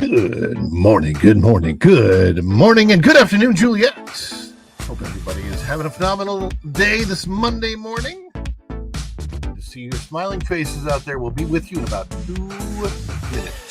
Good morning, and good afternoon, Juliet. Hope everybody is having a phenomenal day this Monday morning. To see your smiling faces out there, we'll be with you in about 2 minutes.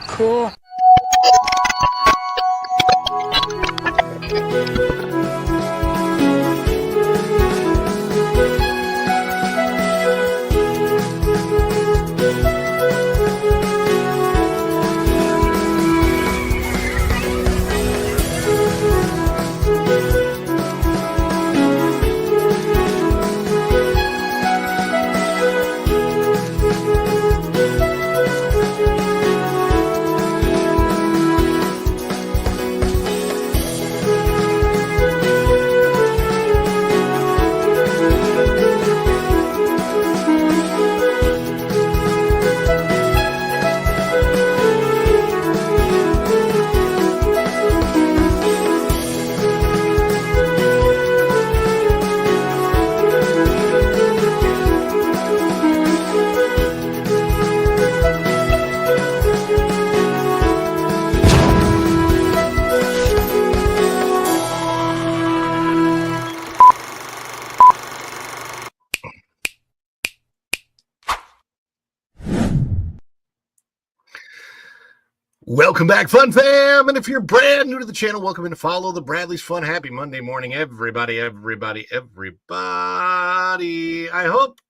Cool. Welcome back, Fun Fam! And if you're brand new to the channel, welcome in to follow the Bradley's Fun. Happy Monday morning, everybody. I hope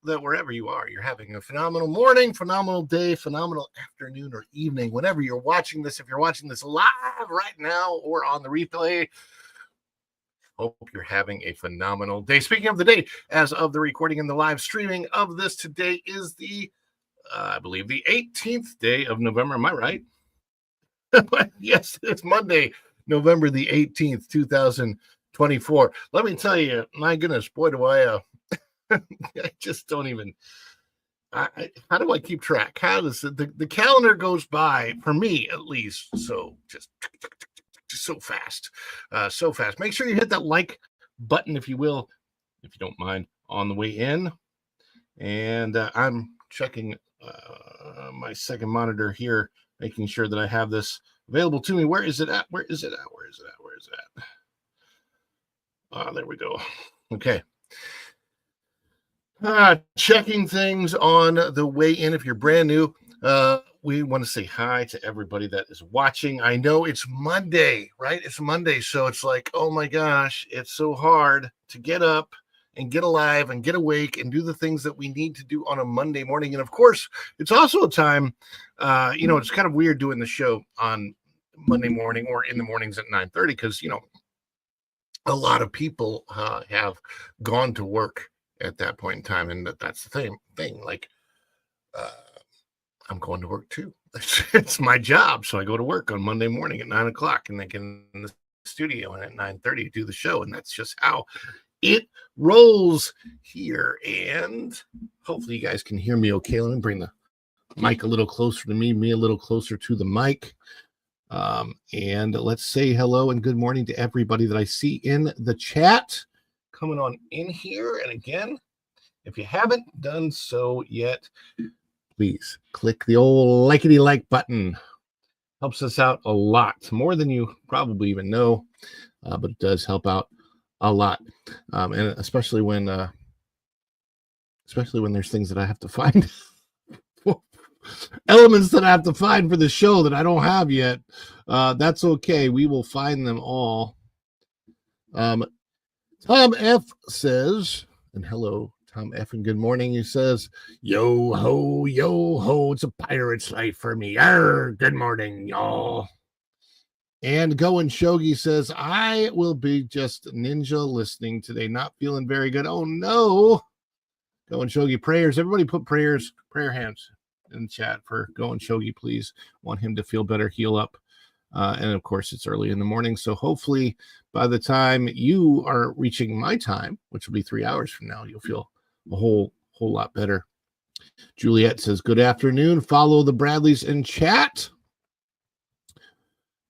that wherever you are, you're having a phenomenal morning, phenomenal day, phenomenal afternoon or evening, whenever you're watching this. If you're watching this live right now or on the replay, hope you're having a phenomenal day. Speaking of the day, as of the recording and the live streaming of this, today is I believe the 18th day of November. Am I right? Yes, it's Monday, November the 18th, 2024. Let me tell you, my goodness, boy, do I just don't even, how do I keep track? How does the calendar goes by, for me at least, so just so fast, so fast. Make sure you hit that like button, if you will, if you don't mind, on the way in. And I'm checking my second monitor here, making sure that I have this available to me. Where is it at? There we go. Okay. Checking things on the way in. If you're brand new, we want to say hi to everybody that is watching. I know it's Monday, right? It's Monday. So it's like, oh my gosh, it's so hard to get up and get alive and get awake and do the things that we need to do on a Monday morning. And of course, it's also a time, it's kind of weird doing the show on Monday morning or in the mornings at 9:30 because, a lot of people have gone to work at that point in time. And that's the thing. Like, I'm going to work too. It's my job. So I go to work on Monday morning at 9:00 and then get in the studio and at 9:30 do the show. And that's just how it rolls here. And hopefully you guys can hear me okay. Let me bring the mic a little closer to me a little closer to the mic. And let's say hello and good morning to everybody that I see in the chat coming on in here. And again, if you haven't done so yet, please click the old likety-like button. Helps us out a lot, more than you probably even know, but it does help out a lot, and especially when there's things that I have to find, elements that I have to find for the show that I don't have yet. That's okay. We will find them all. Tom F says, and hello, Tom F, and good morning. He says, yo ho, it's a pirate's life for me. Arr, good morning, y'all. And Going Shogi says, I will be just ninja listening today, not feeling very good. Oh no. Going Shogi, prayers. Everybody put prayer hands in the chat for Going Shogi, please. Want him to feel better, heal up. And of course, it's early in the morning. So hopefully by the time you are reaching my time, which will be 3 hours from now, you'll feel a whole lot better. Juliet says, good afternoon. Follow the Bradleys in chat.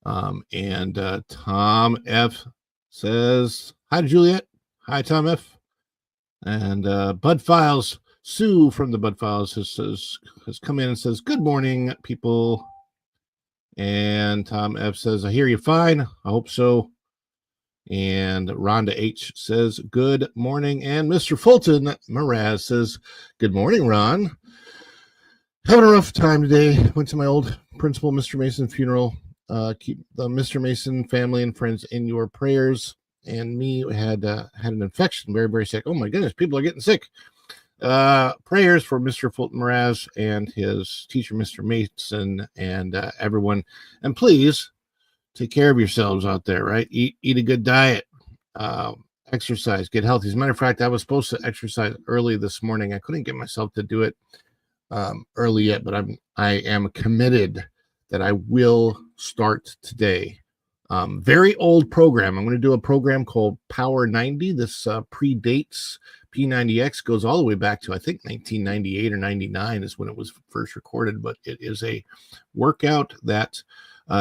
And Tom F says, hi, Juliet. Hi, Tom F. And Bud Files, Sue from the Bud Files has come in and says, good morning, people. And Tom F says, I hear you fine. I hope so. And Rhonda H says, good morning. And Mr. Fulton Mraz says, good morning, Ron. Having a rough time today. Went to my old principal, Mr. Mason funeral. Keep the Mr. Mason family and friends in your prayers. And me had an infection, very, very sick. Oh my goodness, people are getting sick. Prayers for Mr. Fulton Mraz and his teacher, Mr. Mason, and everyone. And please take care of yourselves out there, right? Eat a good diet, exercise, get healthy. As a matter of fact, I was supposed to exercise early this morning. I couldn't get myself to do it early yet, but I am committed that I will start today. Very old program. I'm going to do a program called Power 90. This predates P90X, goes all the way back to, I think, 1998 or 99 is when it was first recorded, but it is a workout that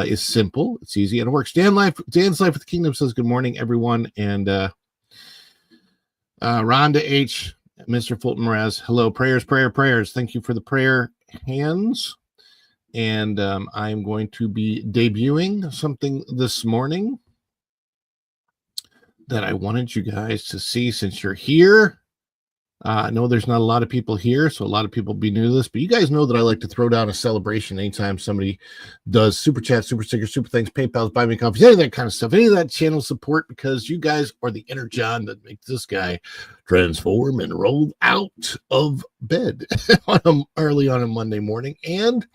is simple. It's easy and it works. Dan's Life with the Kingdom says, good morning, everyone. And Rhonda H, Mr. Fulton Mraz, hello, prayers. Thank you for the prayer hands. And I'm going to be debuting something this morning that I wanted you guys to see since you're here. I know there's not a lot of people here, so a lot of people be new to this, but you guys know that I like to throw down a celebration anytime somebody does super chat, super stickers, super thanks, PayPal, buy me coffees, any of that kind of stuff, any of that channel support, because you guys are the inner John that makes this guy transform and roll out of bed early on a Monday morning. And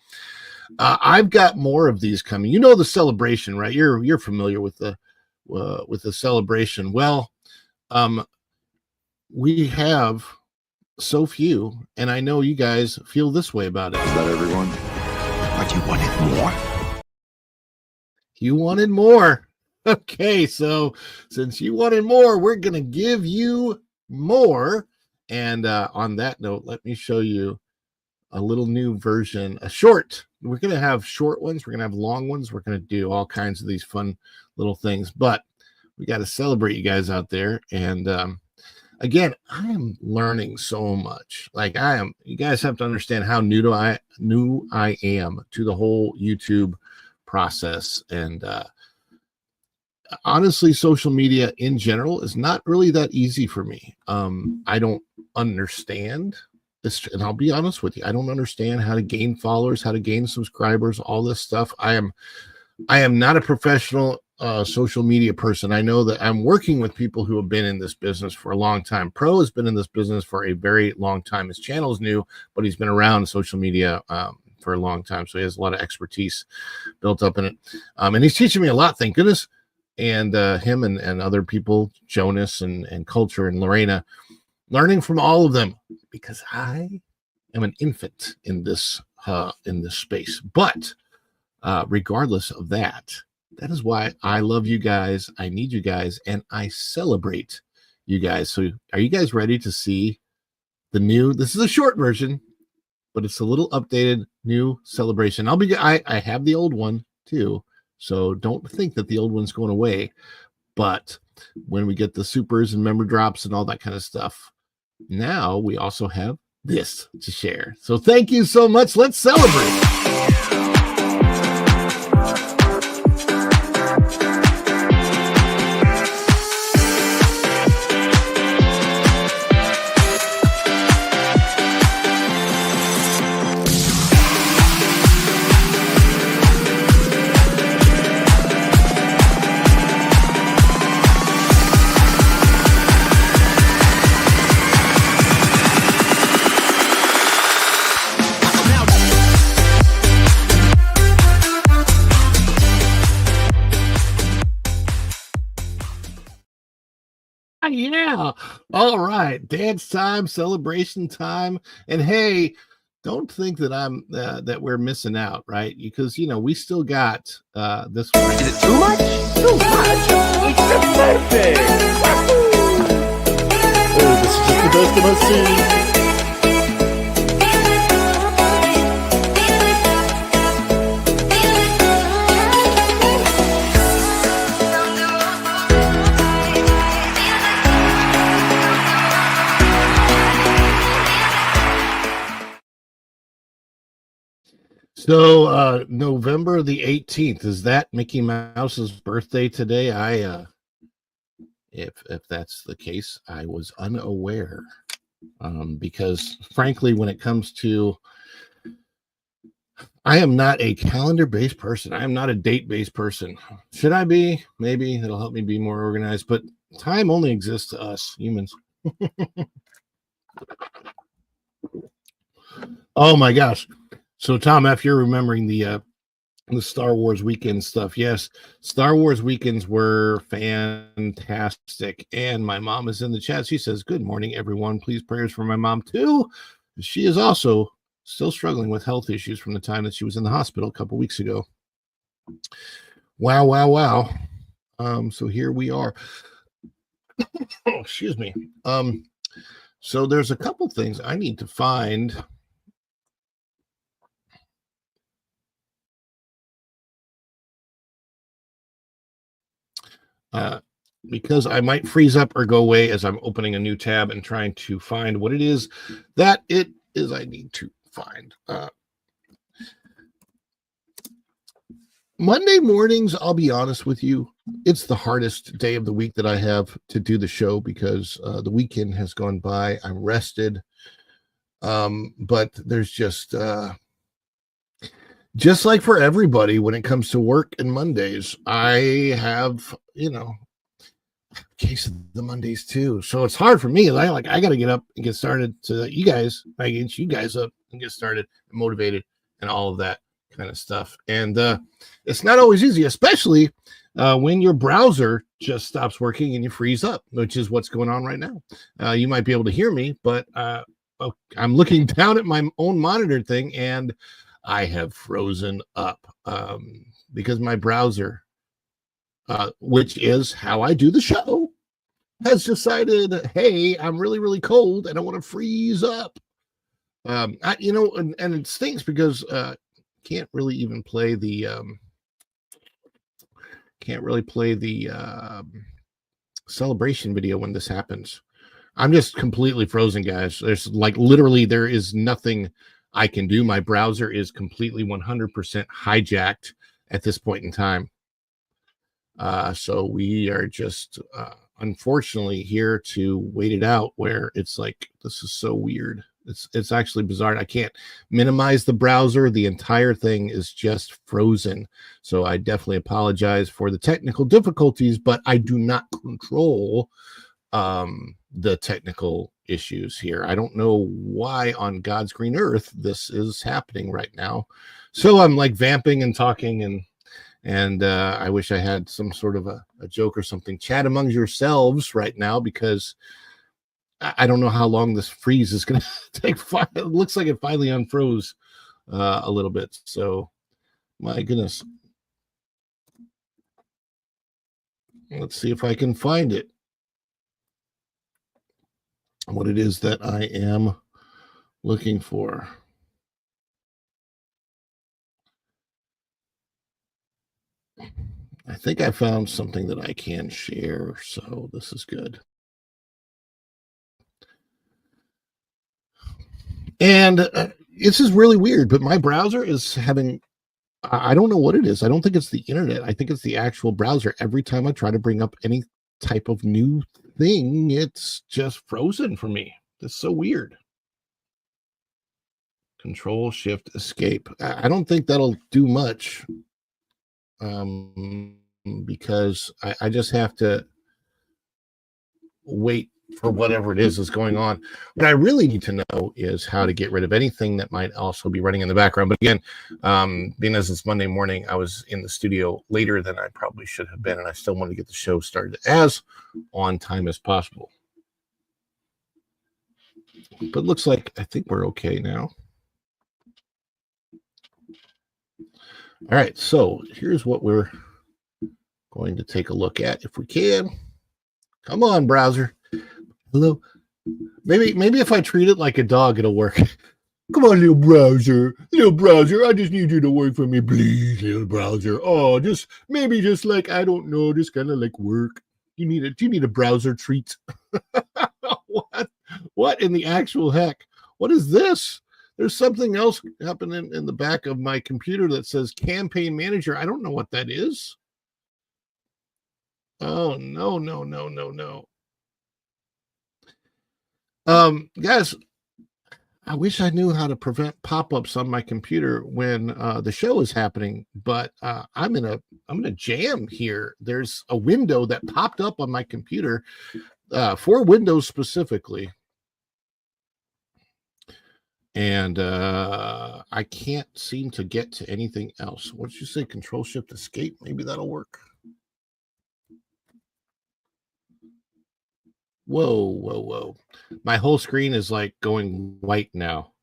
I've got more of these coming. You know the celebration, right? You're familiar with the celebration. Well, we have so few, and I know you guys feel this way about it. Is that everyone? But you wanted more. You wanted more. Okay, so since you wanted more, we're gonna give you more. And on that note, let me show you a little new version, a short. We're going to have short ones. We're going to have long ones. We're going to do all kinds of these fun little things, but we got to celebrate you guys out there. And again, I am learning so much. You guys have to understand how new I am to the whole YouTube process. And honestly, social media in general is not really that easy for me. I don't understand and I'll be honest with you, I don't understand how to gain followers, how to gain subscribers, all this stuff. I am not a professional social media person. I know that I'm working with people who have been in this business for a long time. Pro has been in this business for a very long time. His channel's new, but he's been around social media for a long time, so he has a lot of expertise built up in it. And he's teaching me a lot, thank goodness. And him and other people, Jonas and Culture and Lorena, learning from all of them, because I am an infant in this space. But regardless of that, that is why I love you guys. I need you guys, and I celebrate you guys. So are you guys ready to see the new? This is a short version, but it's a little updated new celebration. I have the old one too, so don't think that the old one's going away. But when we get the supers and member drops and all that kind of stuff, now we also have this to share. So thank you so much. Let's celebrate. Yeah. All right. Dance time, celebration time. And hey, don't think that that we're missing out, right? Because we still got this one. Is it too much? Too much. It's perfect. Oh, this is just the best of my scene. So November the 18th, is that Mickey Mouse's birthday today? If that's the case, I was unaware. Because frankly, when it comes to, I am not a calendar-based person. I am not a date-based person. Should I be? Maybe it'll help me be more organized, but time only exists to us humans. Oh my gosh. So Tom, if you're remembering the Star Wars weekend stuff, yes, Star Wars weekends were fantastic. And my mom is in the chat. She says, "Good morning, everyone. Please prayers for my mom too. She is also still struggling with health issues from the time that she was in the hospital a couple weeks ago." Wow, wow, wow. So here we are. Oh, excuse me. So there's a couple things I need to find. Because I might freeze up or go away as I'm opening a new tab and trying to find what it is that it is I need to find. Monday mornings, I'll be honest with you, it's the hardest day of the week that I have to do the show because the weekend has gone by. I'm rested. But there's just like for everybody, when it comes to work and Mondays, I have, case of the Mondays too. So it's hard for me. I got to get up and get started so that you guys, I get you guys up and get started and motivated and all of that kind of stuff. And it's not always easy, especially when your browser just stops working and you freeze up, which is what's going on right now. You might be able to hear me, but I'm looking down at my own monitor thing and I have frozen up because my browser, which is how I do the show, has decided, hey, I'm really, really cold and I want to freeze up. And it stinks because can't really even play the celebration video when this happens. I'm just completely frozen, guys. There's literally there is nothing I can do. My browser is completely 100% hijacked at this point in time. So we are just unfortunately here to wait it out, where it's like, this is so weird. It's actually bizarre. I can't minimize the browser. The entire thing is just frozen. So I definitely apologize for the technical difficulties, but I do not control the technical issues here. I don't know why on God's green earth this is happening right now. So I'm like vamping and talking, and I wish I had some sort of a joke or something. Chat among yourselves right now, because I don't know how long this freeze is going to take. It looks like it finally unfroze a little bit. So, my goodness. Let's see if I can find it. What it is that I am looking for. I think I found something that I can share. So, this is good. And this is really weird, but my browser is having, I don't know what it is. I don't think it's the internet. I think it's the actual browser. Every time I try to bring up any type of new thing, it's just frozen for me. It's so weird. Control Shift Escape. I don't think that'll do much, because I just have to wait for whatever it is going on. What I really need to know is how to get rid of anything that might also be running in the background. But again, being as it's Monday morning, I was in the studio later than I probably should have been, and I still want to get the show started as on time as possible. But looks like I think we're okay now. All right, so here's what we're going to take a look at, if we can. Come on, browser. Hello. Maybe if I treat it like a dog, it'll work. Come on, little browser. Little browser, I just need you to work for me, please, little browser. Oh, just like, I don't know, just kind of like work. Do you need a browser treat? What in the actual heck? What is this? There's something else happening in the back of my computer that says Campaign Manager. I don't know what that is. Oh, no. Guys, I wish I knew how to prevent pop-ups on my computer when the show is happening, but I'm in a jam here. There's a window that popped up on my computer for Windows specifically, and I can't seem to get to anything else. What did you say? Control Shift Escape? Maybe that'll work. Whoa. My whole screen is like going white now.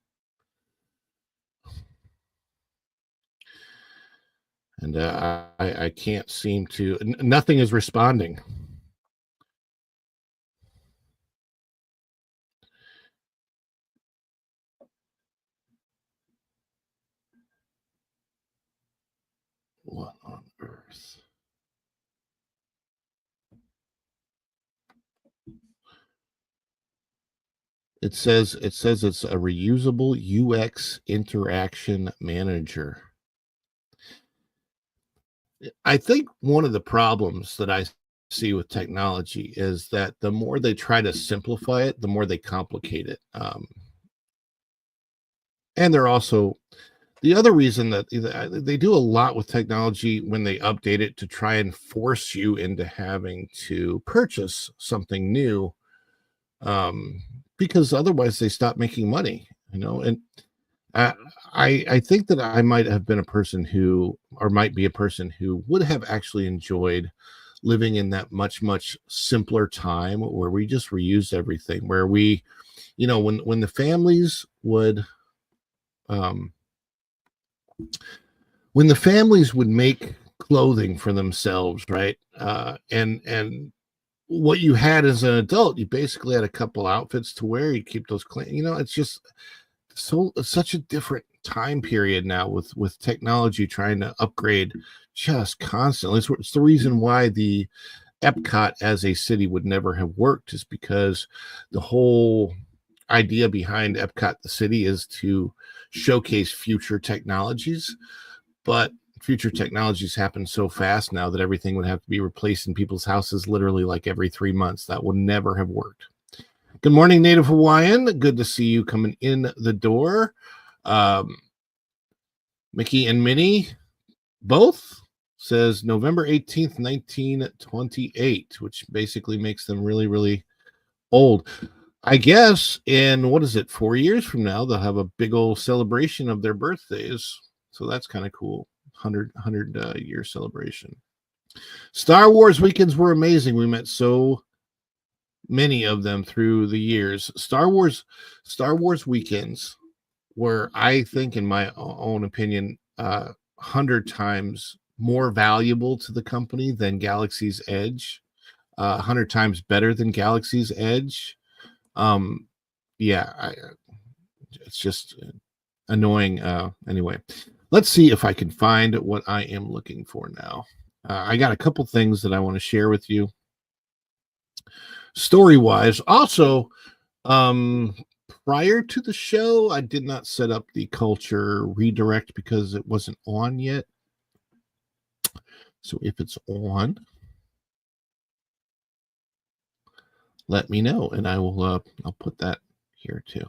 And I can't seem to, nothing is responding. What on earth? It says it's a reusable UX interaction manager. I think one of the problems that I see with technology is that the more they try to simplify it, the more they complicate it. And they're also, the other reason that they do a lot with technology when they update it to try and force you into having to purchase something new, because otherwise they stop making money, and I think that I might have been a person who, or might be a person who would have actually enjoyed living in that much simpler time where we just reused everything, where we, when the families would make clothing for themselves, right? And what you had as an adult, you basically had a couple outfits to wear. You keep those clean. It's just such a different time period now with technology trying to upgrade just constantly. It's the reason why the Epcot as a city would never have worked, is because the whole idea behind Epcot, the city, is to showcase future technologies, but future technologies happen so fast now that everything would have to be replaced in people's houses literally like every 3 months. That would never have worked. Good morning, Native Hawaiian. Good to see you coming in the door. Mickey and Minnie both says November 18th, 1928, which basically makes them really, really old. I guess in, what is it, 4 years from now, they'll have a big old celebration of their birthdays. So that's kind of cool. 100 year celebration. Star Wars weekends were amazing. We met so many of them through the years. Star Wars weekends were, I think, in my own opinion, 100 times more valuable to the company than Galaxy's Edge, 100 times better than Galaxy's Edge. It's just annoying. Anyway, let's see if I can find what I am looking for now. I got a couple things that I want to share with you story-wise. Also, prior to the show, I did not set up the culture redirect because it wasn't on yet. So if it's on, let me know, and I will. I'll put that here too.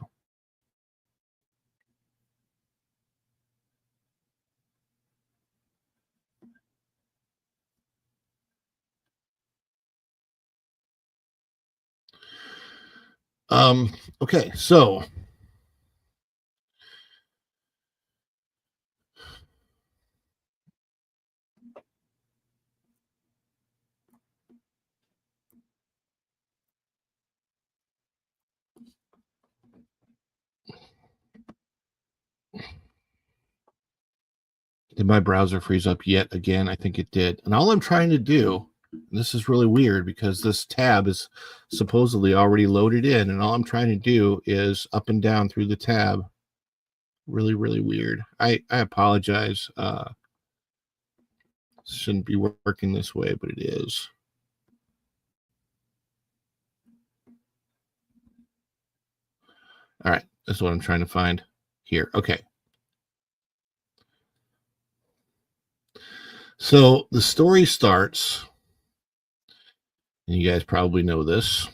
Okay, so did my browser freeze up yet again? I think it did. And all I'm trying to do, and this is really weird because this tab is supposedly already loaded in, and all I'm trying to do is up and down through the tab. Really, really weird. I apologize. Shouldn't be working this way, but it is. All right, that's what I'm trying to find here. Okay. So the story starts, and you guys probably know this.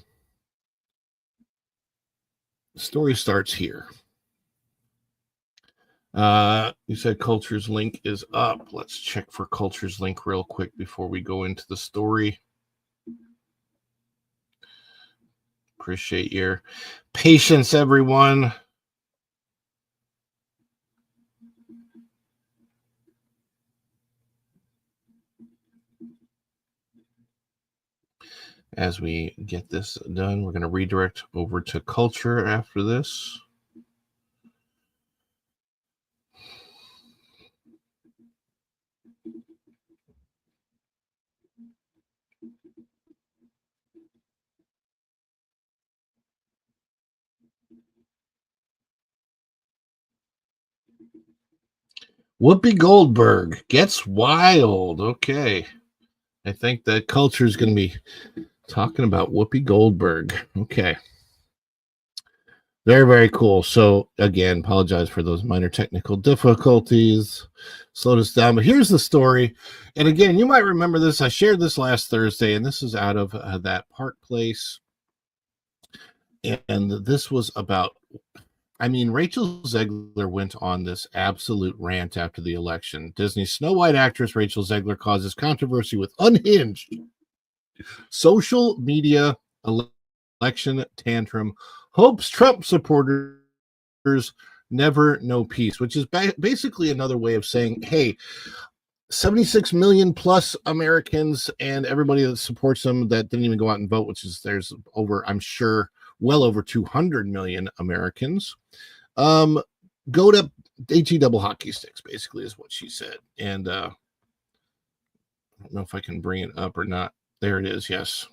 The story starts here. You said Culture's link is up. Let's check for Culture's link real quick before we go into the story. Appreciate your patience, everyone. As we get this done, we're going to redirect over to Culture after this. Whoopi Goldberg gets wild. Okay. I think the Culture is going to be talking about Whoopi Goldberg. Okay. Very, very cool. So, again, apologize for those minor technical difficulties. Slowed us down. But here's the story. And again, you might remember this. I shared this last Thursday, and this is out of that Park Place. And this was about, Rachel Zegler went on this absolute rant after the election. Disney's Snow White actress Rachel Zegler causes controversy with unhinged social media election tantrum. Hopes Trump supporters never know peace, which is basically another way of saying, hey, 76 million plus Americans and everybody that supports them that didn't even go out and vote, which is there's over, I'm sure, well over 200 million Americans, go to HE double hockey sticks, basically, is what she said. And I don't know if I can bring it up or not. There it is. Yes.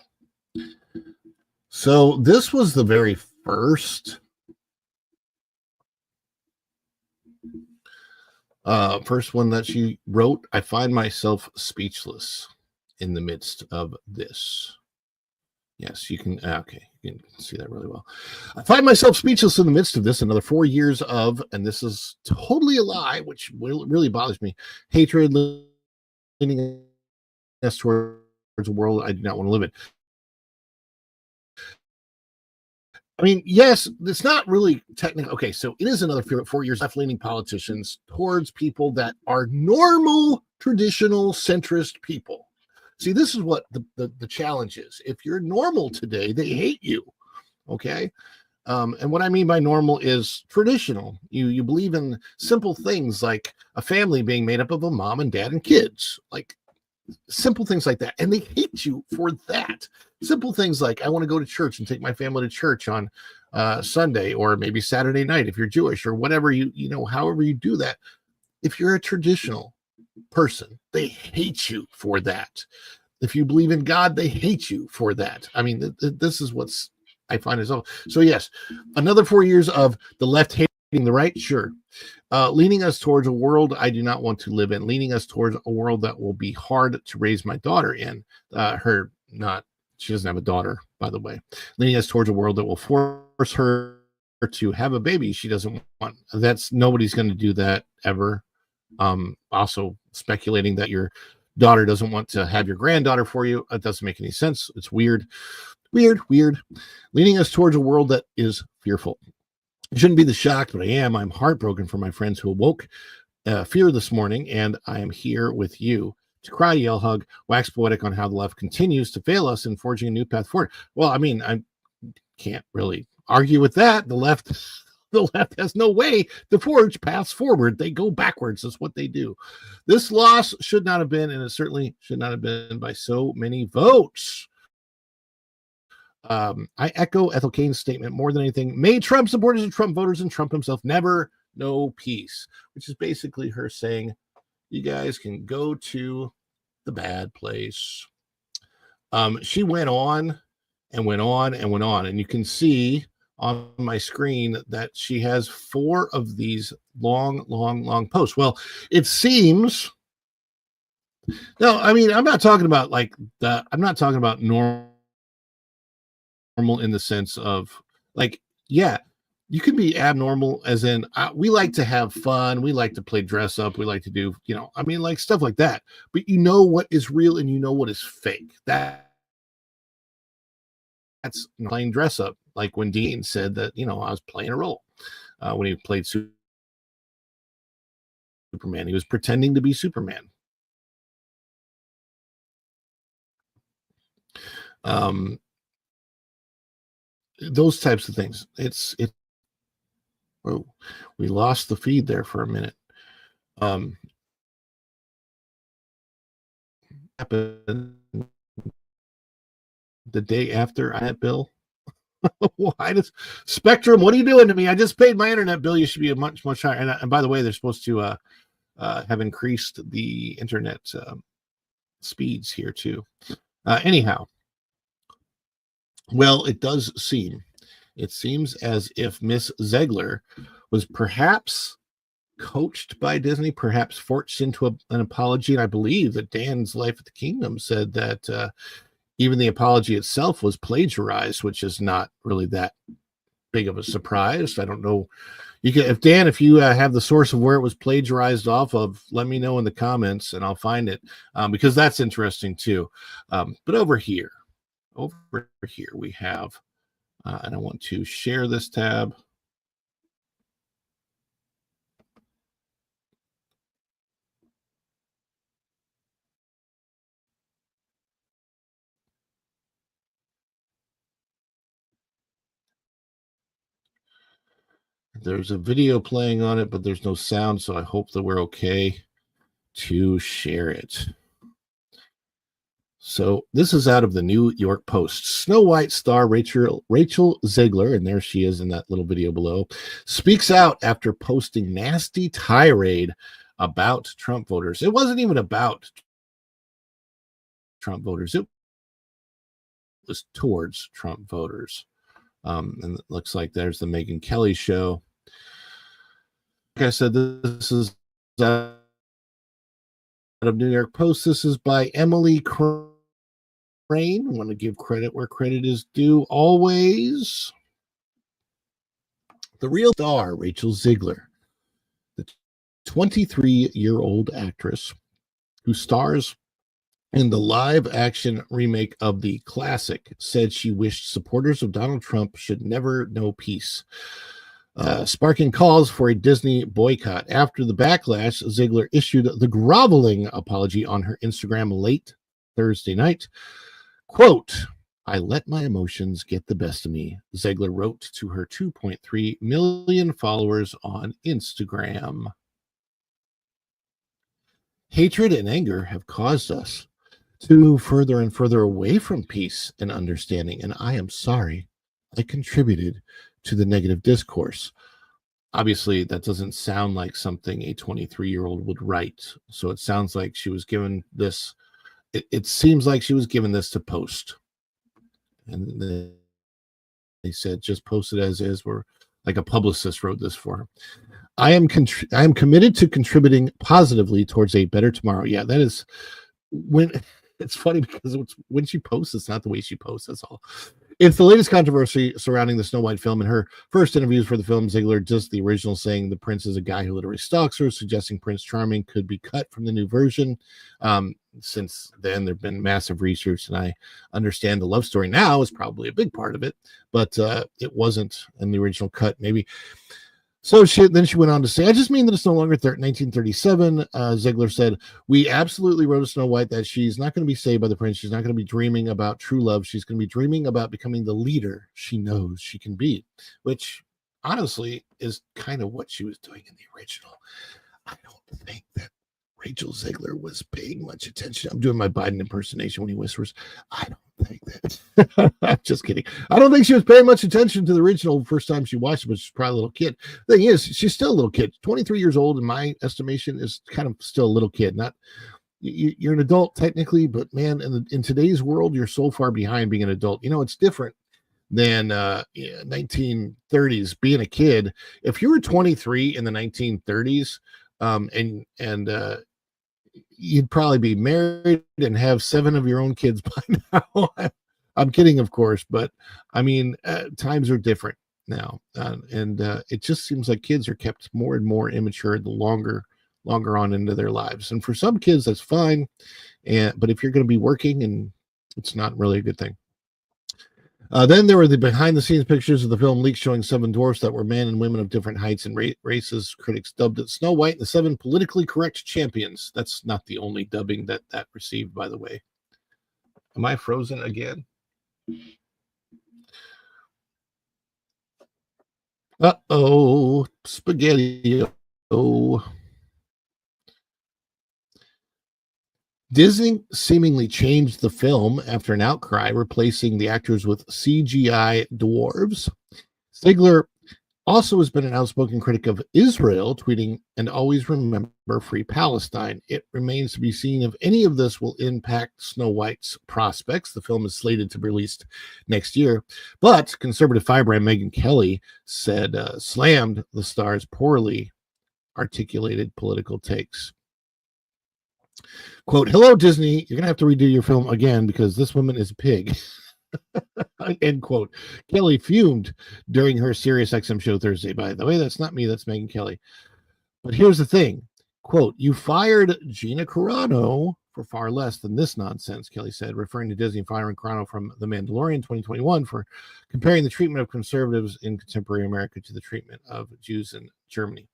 So this was the very first one that she wrote. I find myself speechless in the midst of this. Yes, you can. Okay, you can see that really well. I find myself speechless in the midst of this. Another 4 years of, and this is totally a lie, which really bothers me. Hatred leading us towards a world I do not want to live in. I mean, yes, it's not really technical. Okay, so it is another 4 years left-leaning politicians towards people that are normal, traditional, centrist people. See, this is what the challenge is. If you're normal today, they hate you. Okay. And what I mean by normal is traditional. You believe in simple things like a family being made up of a mom and dad and kids, like simple things like that. And they hate you for that. Simple things like I want to go to church and take my family to church on Sunday or maybe Saturday night if you're Jewish or whatever however you do that. If you're a traditional person, they hate you for that. If you believe in God, they hate you for that. I mean, this is what's I find is all. So yes, another 4 years of the left hating the right, sure. Leading us towards a world I do not want to live in, leading us towards a world that will be hard to raise my daughter in. She doesn't have a daughter, by the way. Leading us towards a world that will force her to have a baby she doesn't want. Nobody's going to do that ever. Also speculating that your daughter doesn't want to have your granddaughter for you. It doesn't make any sense. It's weird. Leading us towards a world that is fearful. I shouldn't be the shocked, but I am. I'm heartbroken for my friends who awoke fear this morning, and I am here with you to cry, yell, hug, wax poetic on how the left continues to fail us in forging a new path forward. Well, I mean, I can't really argue with that. The left has no way to forge paths forward. They go backwards. That's what they do. This loss should not have been, and it certainly should not have been by so many votes. I echo Ethel Kane's statement more than anything. May Trump supporters and Trump voters and Trump himself never know peace, which is basically her saying, you guys can go to the bad place. She went on and went on and went on, and you can see on my screen that she has 4 of these long posts. Well, it seems. No, I mean, I'm not talking about normal in the sense of like, yeah, you can be abnormal as in we like to have fun, we like to play dress up, we like to do, I mean, like stuff like that, but you know what is real and you know what is fake. That's playing dress up, like when Dean said that, I was playing a role when he played Superman. He was pretending to be Superman. Those types of things. Oh, we lost the feed there for a minute. Happened the day after I had Bill. Why does Spectrum? What are you doing to me? I just paid my internet bill. You should be a much higher. And by the way, they're supposed to have increased the internet speeds here too. Anyhow, well, it seems as if Miss Zegler was perhaps coached by Disney, perhaps forced into an apology. And I believe that Dan's Life at the Kingdom said that even the apology itself was plagiarized, which is not really that big of a surprise. I don't know. If you have the source of where it was plagiarized off of, let me know in the comments and I'll find it because that's interesting too. But over here we have, and I want to share this tab. There's a video playing on it, but there's no sound, so I hope that we're okay to share it. So this is out of the New York Post. Snow White star Rachel Zegler, and there she is in that little video below, speaks out after posting nasty tirade about Trump voters. It wasn't even about Trump voters. It was towards Trump voters. And it looks like there's the Megyn Kelly show. Like I said, this is out of New York Post. This is by Emily Crane. I want to give credit where credit is due always. The real star, Rachel Zegler, the 23-year-old actress who stars in the live action remake of the classic, said she wished supporters of Donald Trump should never know peace, sparking calls for a Disney boycott. After the backlash, Zegler issued the groveling apology on her Instagram late Thursday night. Quote, "I let my emotions get the best of me," Zegler wrote to her 2.3 million followers on Instagram. Hatred and anger have caused us to move further and further away from peace and understanding, and I am sorry I contributed to the negative discourse. Obviously, that doesn't sound like something a 23-year-old would write. So it sounds like she was given this, it seems like she was given this to post. And they said, just post it as is, where like a publicist wrote this for her. I am committed to contributing positively towards a better tomorrow. Yeah, that is when it's funny because when she posts, it's not the way she posts. That's all. It's the latest controversy surrounding the Snow White film. In her first interviews for the film, Zegler dissed the original, saying the prince is a guy who literally stalks her, suggesting Prince Charming could be cut from the new version. Since then, there have been massive research, and I understand the love story now is probably a big part of it, but it wasn't in the original cut. Maybe. So she went on to say, "I just mean that it's no longer 1937. Zegler said, "We absolutely wrote a Snow White that she's not going to be saved by the prince. She's not going to be dreaming about true love. She's going to be dreaming about becoming the leader she knows she can be," which honestly is kind of what she was doing in the original. I don't think that Rachel Zegler was paying much attention. I'm doing my Biden impersonation when he whispers. I don't think that. I'm just kidding. I don't think she was paying much attention to the original first time she watched it, but she's probably a little kid. The thing is, she's still a little kid. 23 years old, in my estimation, is kind of still a little kid. Not you're an adult technically, but man, in today's world, you're so far behind being an adult. You know, it's different than 1930s being a kid. If you were 23 in the 1930s, and you'd probably be married and have 7 of your own kids by now. I'm kidding, of course, but I mean, times are different now, and it just seems like kids are kept more and more immature the longer on into their lives. And for some kids, that's fine, but if you're going to be working, and it's not really a good thing. Then there were the behind-the-scenes pictures of the film leaks showing 7 dwarfs that were men and women of different heights and races. Critics dubbed it Snow White and the 7 politically correct champions. That's not the only dubbing that received, by the way. Am I frozen again? Uh-oh, spaghetti. Oh. Disney seemingly changed the film after an outcry, replacing the actors with CGI dwarves. Zegler also has been an outspoken critic of Israel, tweeting, "And always remember Free Palestine." It remains to be seen if any of this will impact Snow White's prospects. The film is slated to be released next year, but conservative firebrand Megyn Kelly said slammed the star's poorly articulated political takes. Quote, "Hello, Disney, you're going to have to redo your film again because this woman is a pig." End quote. Kelly fumed during her SiriusXM show Thursday. By the way, that's not me, that's Megyn Kelly. But here's the thing. Quote, "You fired Gina Carano for far less than this nonsense," Kelly said, referring to Disney firing Carano from The Mandalorian 2021 for comparing the treatment of conservatives in contemporary America to the treatment of Jews in Germany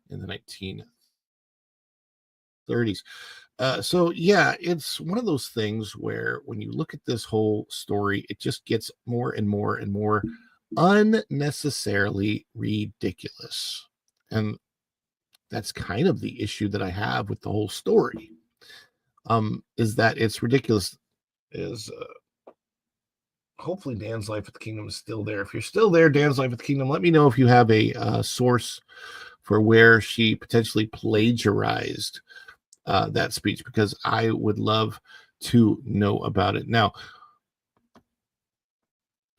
in the 1930s. So yeah, it's one of those things where when you look at this whole story, it just gets more and more and more unnecessarily ridiculous. And that's kind of the issue that I have with the whole story. Is that it's ridiculous. Is hopefully Dan's Life at the Kingdom is still there. If you're still there, Dan's Life at the Kingdom, let me know if you have a source for where she potentially plagiarized that speech, because I would love to know about it. Now,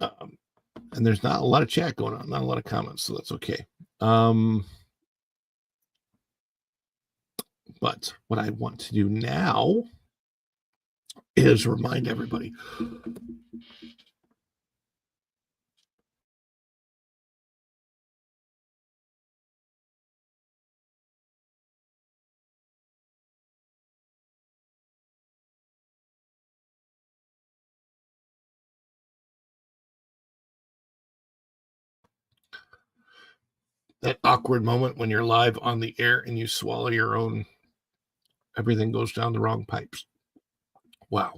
and there's not a lot of chat going on, not a lot of comments, so that's okay. But what I want to do now is remind everybody That awkward moment when you're live on the air and you swallow your own, everything goes down the wrong pipes. Wow.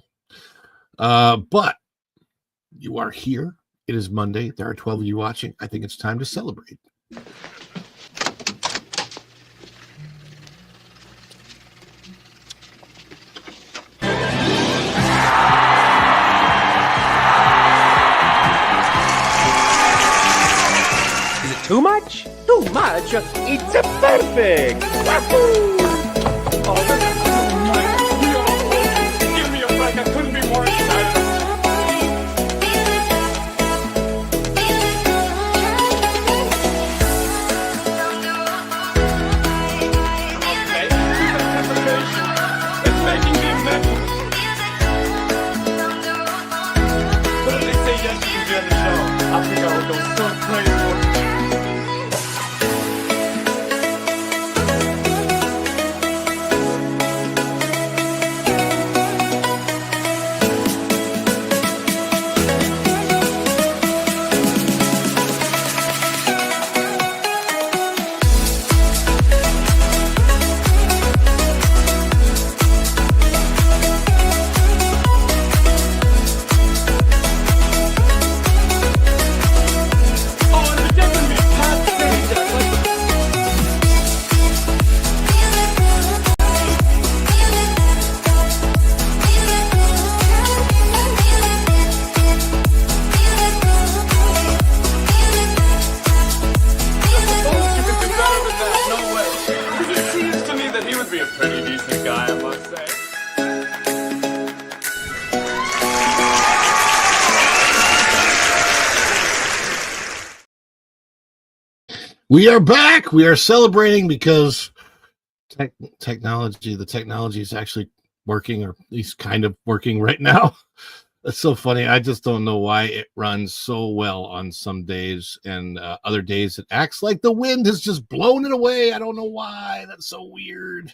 But you are here. It is Monday. There are 12 of you watching. I think it's time to celebrate. Too much? Too much? It's perfect! Wahoo! Oh, give me a break. I couldn't be more excited. Okay, it's making me mental. But if they say yes, you can be on the show. I think I will go so crazy. We are back. We are celebrating because the technology is actually working, or at least kind of working right now. That's so funny. I just don't know why it runs so well on some days, and other days it acts like the wind has just blown it away. I don't know why. That's so weird.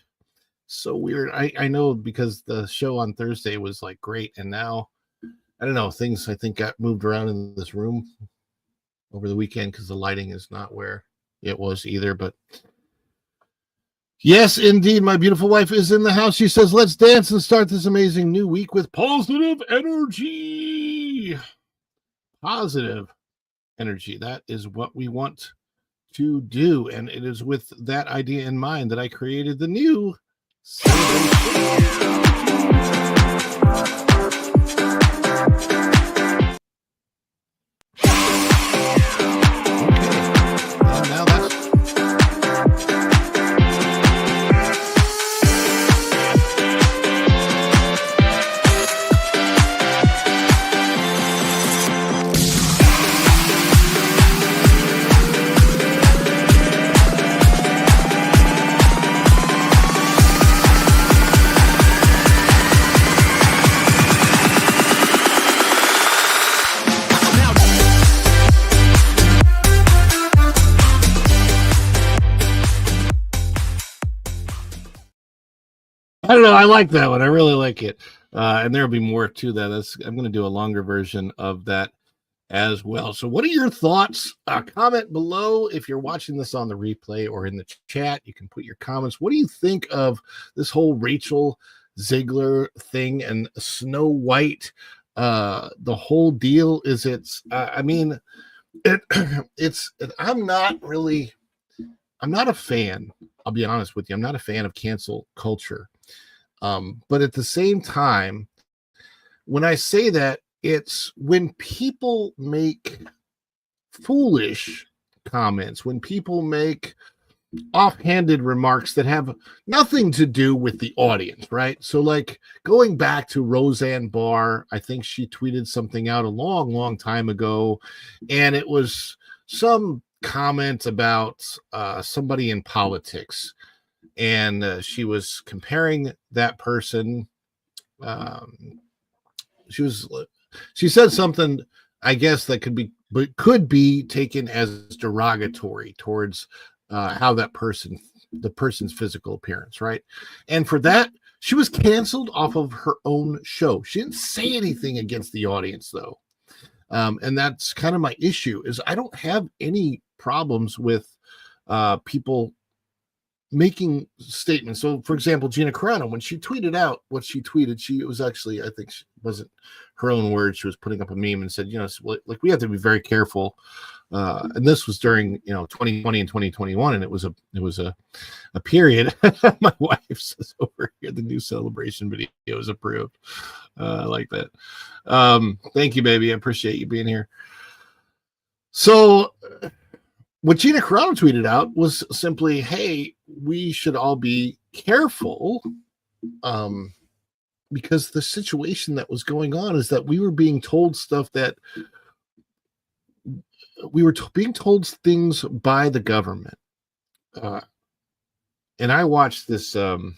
So weird. I know because the show on Thursday was like great, and now I don't know, things I think got moved around in this room over the weekend because the lighting is not where it was either. But yes, indeed, my beautiful wife is in the house. She says, let's dance and start this amazing new week with positive energy. Positive energy. That is what we want to do. And it is with that idea in mind that I created the new celebration. I don't know. I like that one. I really like it. And there'll be more to that. I'm going to do a longer version of that as well. So what are your thoughts? Comment below if you're watching this on the replay or in the chat. You can put your comments. What do you think of this whole Rachel Zegler thing and Snow White? The whole deal is I'm not a fan. I'll be honest with you. I'm not a fan of cancel culture. But at the same time, when I say that, it's when people make foolish comments, when people make offhanded remarks that have nothing to do with the audience, right? So like going back to Roseanne Barr, I think she tweeted something out a long, long time ago, and it was some comment about somebody in politics. And she was comparing that person. She said something, I guess, that could be taken as derogatory towards how the person's physical appearance, right? And for that, she was canceled off of her own show. She didn't say anything against the audience, though. And that's kind of my issue, is I don't have any problems with people making statements. So, for example, Gina Carano, when she tweeted out what she tweeted, it was actually, I think, wasn't her own words. She was putting up a meme and said, like, we have to be very careful. And this was during 2020 and 2021, and it was a period. My wife says over here the new celebration video is approved. I like that. Thank you, baby. I appreciate you being here. So what Gina Carano tweeted out was simply, hey, we should all be careful because the situation that was going on is that we were being told stuff that we were being told things by the government. And I watched this. The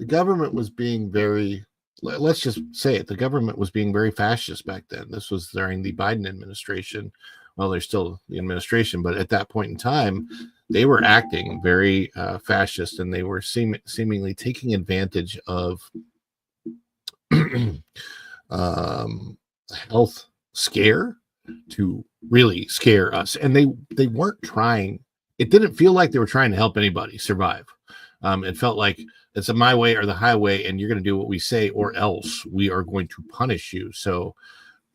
government was being very, let's just say it, the government was being very fascist back then. This was during the Biden administration. Well, they're still the administration, but at that point in time, they were acting very fascist, and they were seemingly taking advantage of health scare to really scare us. And they weren't trying. It didn't feel like they were trying to help anybody survive. It felt like it's a my way or the highway, and you're going to do what we say, or else we are going to punish you. So,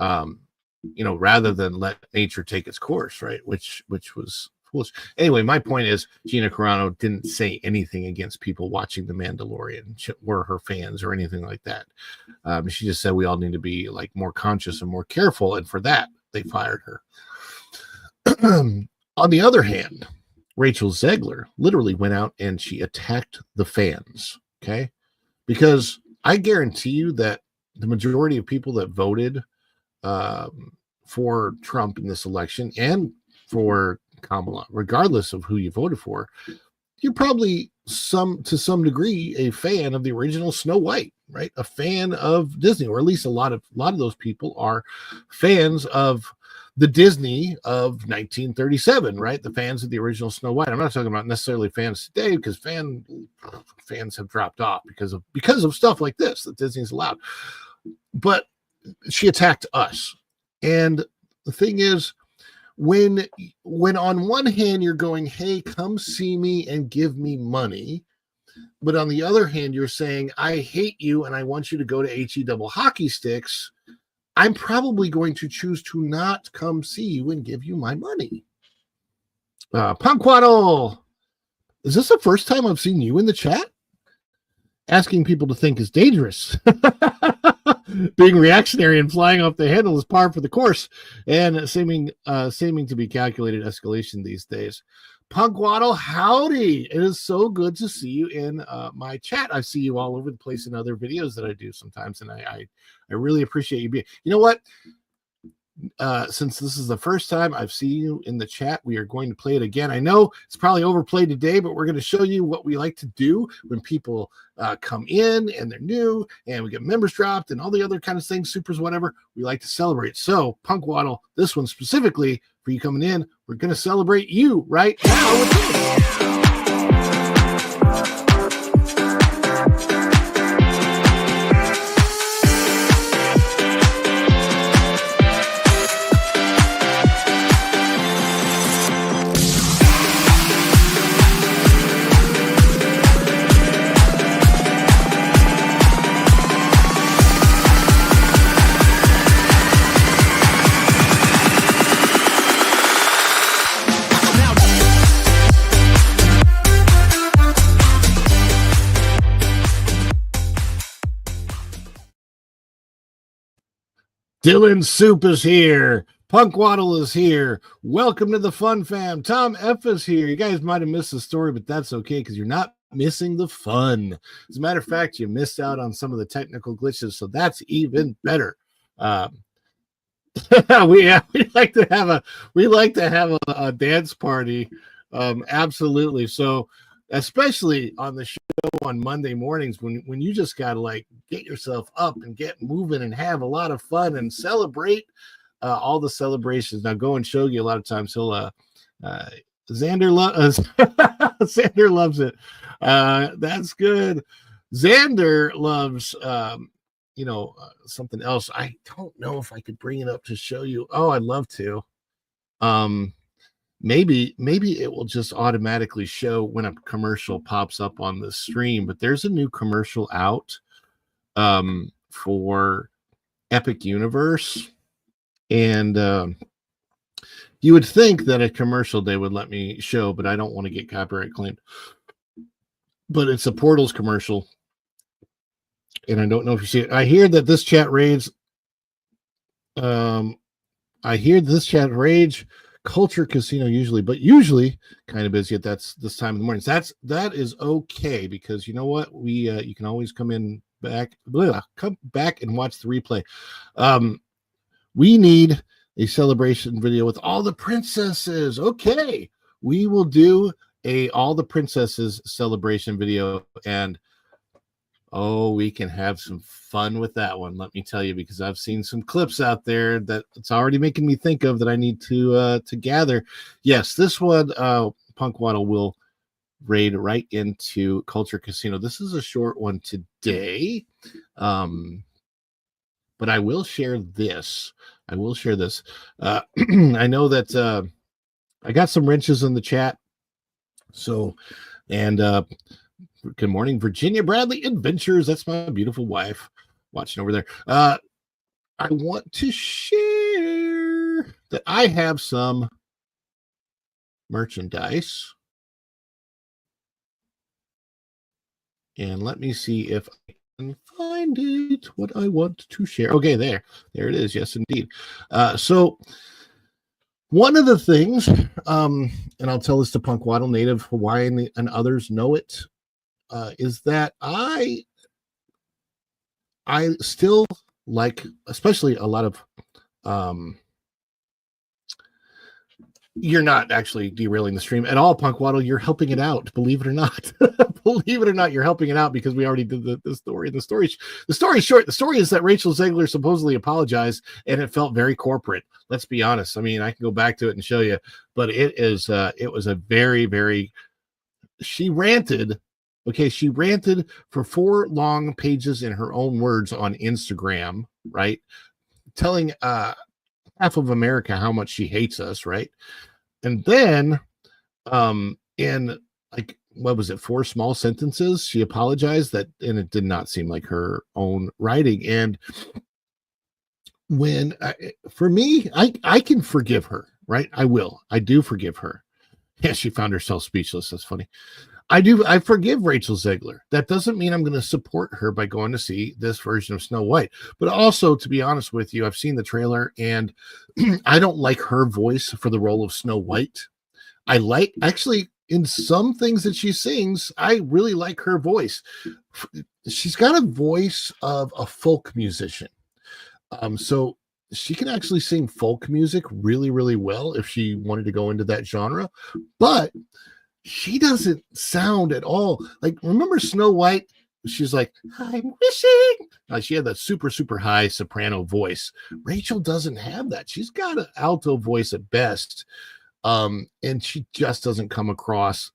rather than let nature take its course, right? Which was foolish. Anyway, my point is, Gina Carano didn't say anything against people watching The Mandalorian, were her fans or anything like that. She just said we all need to be like more conscious and more careful, and for that they fired her. On the other hand, Rachel Zegler literally went out and she attacked the fans. Okay, because I guarantee you that the majority of people that voted for Trump in this election and for Kamala, regardless of who you voted for, you're probably to some degree a fan of the original Snow White, right? A fan of Disney, or at least a lot of those people are fans of the Disney of 1937, right? The fans of the original Snow White. I'm not talking about necessarily fans today, because fans have dropped off because of stuff like this that Disney's allowed. But she attacked us. And the thing is, when on one hand you're going, hey, come see me and give me money, but on the other hand you're saying, I hate you and I want you to go to HE double hockey sticks, I'm probably going to choose to not come see you and give you my money. Panquaddle, is this the first time I've seen you in the chat? Asking people to think is dangerous. Being reactionary and flying off the handle is par for the course, and seeming to be calculated escalation these days. Panquaddle, howdy. It is so good to see you in my chat. I see you all over the place in other videos that I do sometimes, and I really appreciate you being. You know what? Since this is the first time I've seen you in the chat, we are going to play it again. I know it's probably overplayed today, but we're going to show you what we like to do when people come in and they're new and we get members dropped and all the other kind of things, supers, whatever. We like to celebrate. So, Punkwaddle, this one specifically for you coming in, we're going to celebrate you right now with this. Dylan Soup is here. Punkwaddle is here. Welcome to the Fun Fam. Tom F is here. You guys might have missed the story, but that's okay because you're not missing the fun. As a matter of fact, you missed out on some of the technical glitches, so that's even better. We like to have a dance party. Absolutely. So, especially on the show on Monday mornings when you just got to like get yourself up and get moving and have a lot of fun and celebrate all the celebrations. Now go and show you a lot of times he'll Xander Xander loves it. That's good. Xander loves something else. I don't know if I could bring it up to show you. Oh, I'd love to. maybe it will just automatically show when a commercial pops up on the stream. But there's a new commercial out for Epic Universe, and you would think that a commercial they would let me show, but I don't want to get copyright claimed. But it's a Portals commercial, and I don't know if you see it. I hear that this chat raids. I hear this chat rage Culture Casino usually kind of busy at this time in the mornings. That is okay, because you know what, we you can always come back and watch the replay. We need a celebration video with all the princesses. Okay, we will do a all the princesses celebration video, and we can have some fun with that one, let me tell you, because I've seen some clips out there that it's already making me think of that I need to gather. Yes, this one, Punk Waddle will raid right into Culture Casino. This is a short one today, but I will share this. I know that I got some wrenches in the chat. So, and good morning, Virginia Bradley Adventures. That's my beautiful wife watching over there. I want to share that I have some merchandise. And let me see if I can find it, what I want to share. Okay, there it is. Yes, indeed. So one of the things, and I'll tell this to Punk Waddle, Native Hawaiian, and others know it, is that I still like, especially a lot of, you're not actually derailing the stream at all, Punk Waddle. You're helping it out, believe it or not. Believe it or not, you're helping it out, because we already did the story. The story is short. The story is that Rachel Zegler supposedly apologized, and it felt very corporate. Let's be honest. I mean, I can go back to it and show you, but it was a very, very, she ranted. Okay, she ranted for 4 long pages in her own words on Instagram, right? Telling half of America how much she hates us, right? And then in, like, what was it, 4 small sentences, she apologized, and it did not seem like her own writing. And for me, I can forgive her, right? I do forgive her. Yeah, she found herself speechless. That's funny. I forgive Rachel Zegler. That doesn't mean I'm going to support her by going to see this version of Snow White. But also, to be honest with you, I've seen the trailer, and I don't like her voice for the role of Snow White. Actually, in some things that she sings, I really like her voice. She's got a voice of a folk musician. So she can actually sing folk music really, really well if she wanted to go into that genre. But she doesn't sound at all like, remember Snow White? She's like, I'm wishing. She had that super, super high soprano voice. Rachel doesn't have that. She's got an alto voice at best. And she just doesn't come across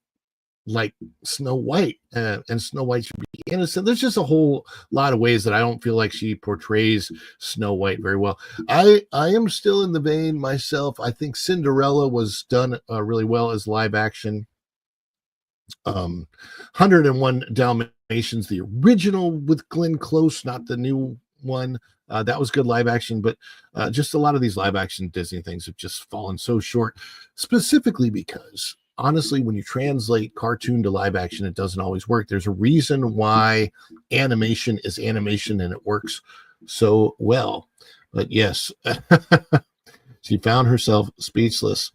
like Snow White. And Snow White should be innocent. There's just a whole lot of ways that I don't feel like she portrays Snow White very well. I am still in the vein myself. I think Cinderella was done really well as live action. 101 Dalmatians, the original with Glenn Close, not the new one. That was good live action, but just a lot of these live action Disney things have just fallen so short, specifically because, honestly, when you translate cartoon to live action, it doesn't always work. There's a reason why animation is animation, and it works so well. But yes, she found herself speechless.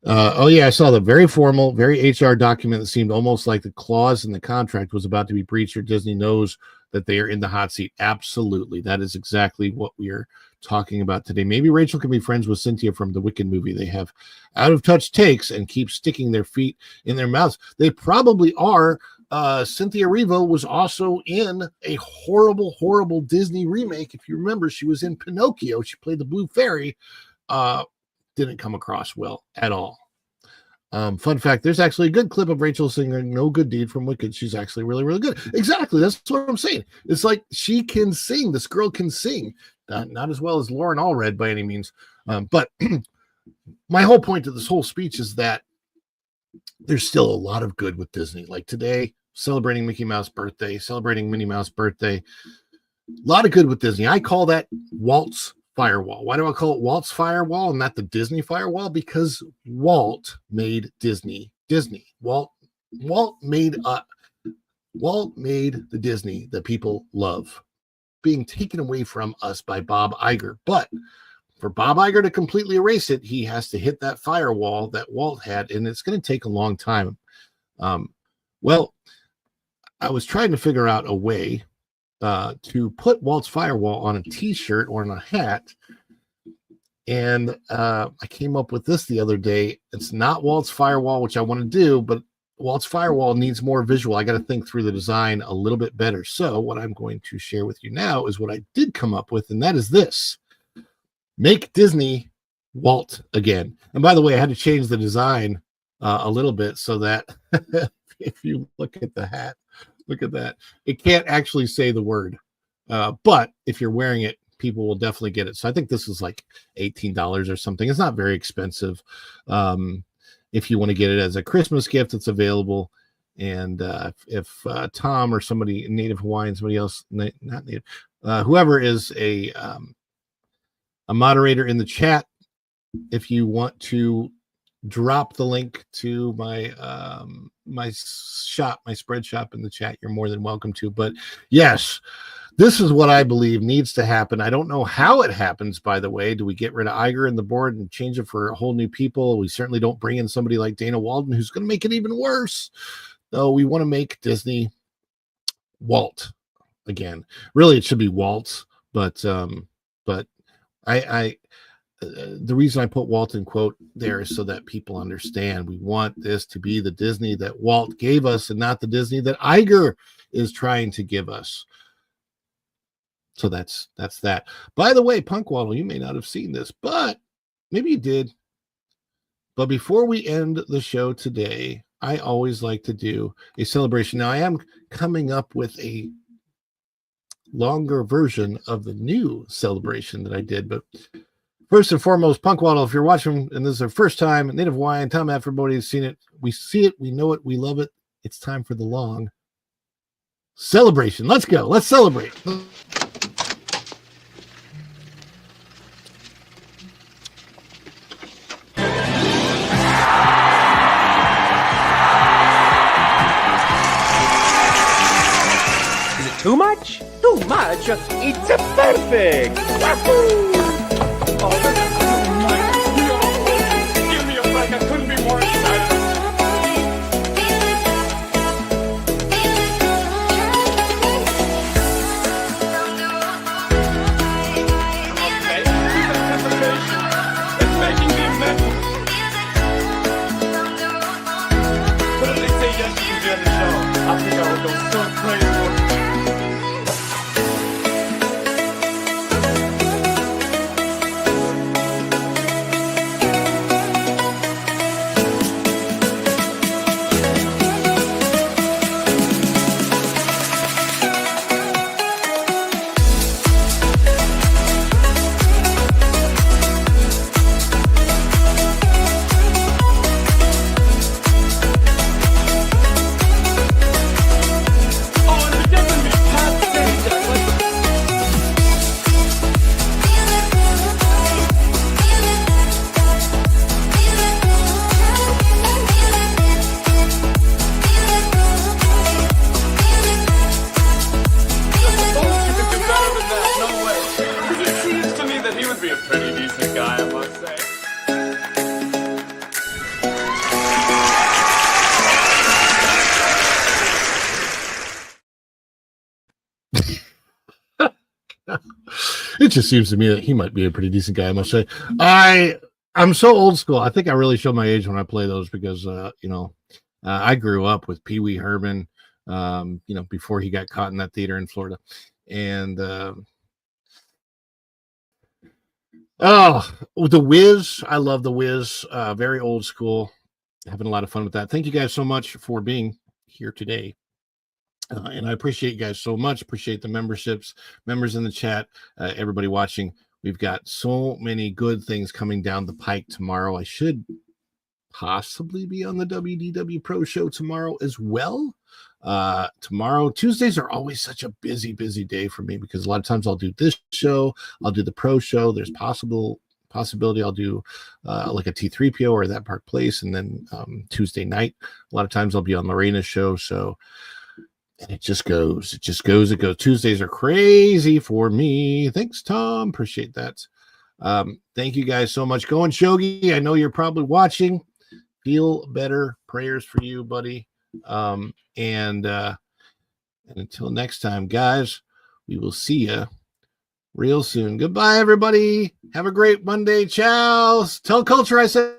I saw the very formal, very HR document that seemed almost like the clause in the contract was about to be breached, or Disney knows that they are in the hot seat. Absolutely. That is exactly what we are talking about today. Maybe Rachel can be friends with Cynthia from the Wicked movie. They have out of touch takes and keep sticking their feet in their mouths. They probably are. Cynthia Erivo was also in a horrible, horrible Disney remake. If you remember, she was in Pinocchio. She played the Blue Fairy. Didn't come across well at all. Fun fact, there's actually a good clip of Rachel singing No Good Deed from Wicked. She's actually really, really good. Exactly. That's what I'm saying. It's like she can sing. This girl can sing. Not as well as Lauren Allred by any means. But my whole point to this whole speech is that there's still a lot of good with Disney. Like today, celebrating Mickey Mouse birthday, celebrating Minnie Mouse birthday. A lot of good with Disney. I call that Walt's firewall. Why do I call it Walt's firewall and not the Disney firewall? Because Walt made Disney Disney. Walt made the Disney that people love being taken away from us by Bob Iger. But for Bob Iger to completely erase it, he has to hit that firewall that Walt had, and it's going to take a long time. Well, I was trying to figure out a way to put Walt's firewall on a t-shirt or on a hat, and I came up with this the other day. It's not Walt's firewall, which I want to do, but Walt's firewall needs more visual. I got to think through the design a little bit better. So what I'm going to share with you now is what I did come up with, and that is this. Make Disney Walt again. And by the way, I had to change the design a little bit so that if you look at the hat, look at that. It can't actually say the word. But if you're wearing it, people will definitely get it. So I think this is like $18 or something. It's not very expensive. If you want to get it as a Christmas gift, it's available. And if Tom or somebody, Native Hawaiian, somebody else, not Native, whoever is a moderator in the chat, if you want to drop the link to my my spread shop in the chat, you're more than welcome to. But yes, this is what I believe needs to happen. I don't know how it happens, by the way. Do we get rid of Iger and the board and change it for a whole new people? We certainly don't bring in somebody like Dana Walden, who's going to make it even worse. No, we want to make Disney Walt again. Really, it should be Waltz, but I the reason I put Walt in quote there is so that people understand we want this to be the Disney that Walt gave us and not the Disney that Iger is trying to give us. So that's that. By the way, Punkwaddle, you may not have seen this, but maybe you did. But before we end the show today, I always like to do a celebration. Now, I am coming up with a longer version of the new celebration that I did, but first and foremost, Punkwaddle, if you're watching and this is our first time, Native Hawaiian, Tom, everybody has seen it. We see it, we know it, we love it. It's time for the long celebration. Let's go. Let's celebrate. Too much? Too much? It's perfect! Wahoo! Oh, that's so nice. Give me a break. I couldn't be more excited. Okay, this anticipation is making me mental. But if they say yes to the end of the show, I think I would go so crazy. It just seems to me that he might be a pretty decent guy, I must say. I'm so old school. I think I really show my age when I play those because, I grew up with Pee Wee Herman, before he got caught in that theater in Florida. And, The Wiz. I love The Wiz. Very old school. Having a lot of fun with that. Thank you guys so much for being here today. And I appreciate you guys so much. Appreciate the memberships, members in the chat, everybody watching. We've got so many good things coming down the pike tomorrow. I should possibly be on the WDW Pro Show tomorrow as well. Tuesdays are always such a busy day for me because a lot of times I'll do this show, I'll do the Pro Show. There's possibility I'll do like a T3PO or That Park Place, and then Tuesday night, a lot of times I'll be on Lorena's show. So, and it goes. Tuesdays are crazy for me. Thanks, Tom. Appreciate that. Thank you guys so much. Going Shogi, I know you're probably watching. Feel better. Prayers for you, buddy. And until next time, guys, we will see you real soon. Goodbye, everybody. Have a great Monday. Ciao. Tell Culture I said